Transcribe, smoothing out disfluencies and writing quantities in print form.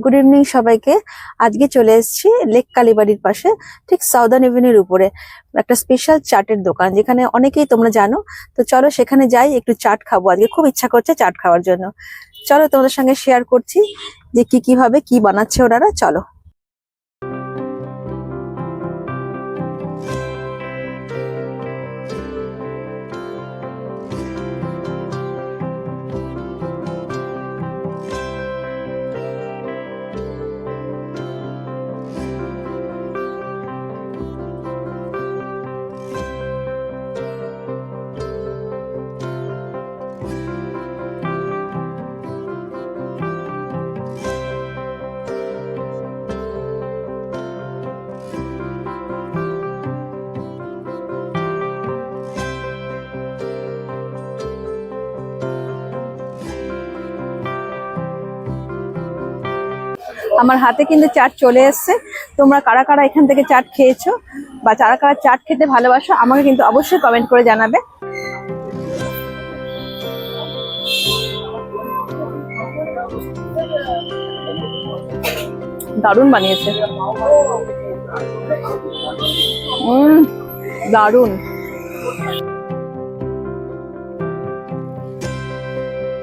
Good evening সবাইকে। আজকে চলে এসেছি লেক কালীবাড়ির পাশে, ঠিক সাউদার্ন এভিনিউর উপরে একটা স্পেশাল চাটের দোকান, যেখানে অনেকেই তোমরা জানো। তো চলো সেখানে যাই, একটু চাট খাবো। আজকে খুব ইচ্ছা করছে চাট খাওয়ার জন্য। চলো তোমাদের সঙ্গে শেয়ার করছি যে কিভাবে কি বানাচ্ছে ওনারা। চলো। আমার হাতে কিন্তু চাট চলে এসছে। তোমরা কারা কারা এখান থেকে চাট খেয়েছো বা কারা কারা চাট খেতে ভালোবাসো আমাকে কিন্তু অবশ্যই কমেন্ট করে জানাবে। দারুণ বানিয়েছে, দারুণ।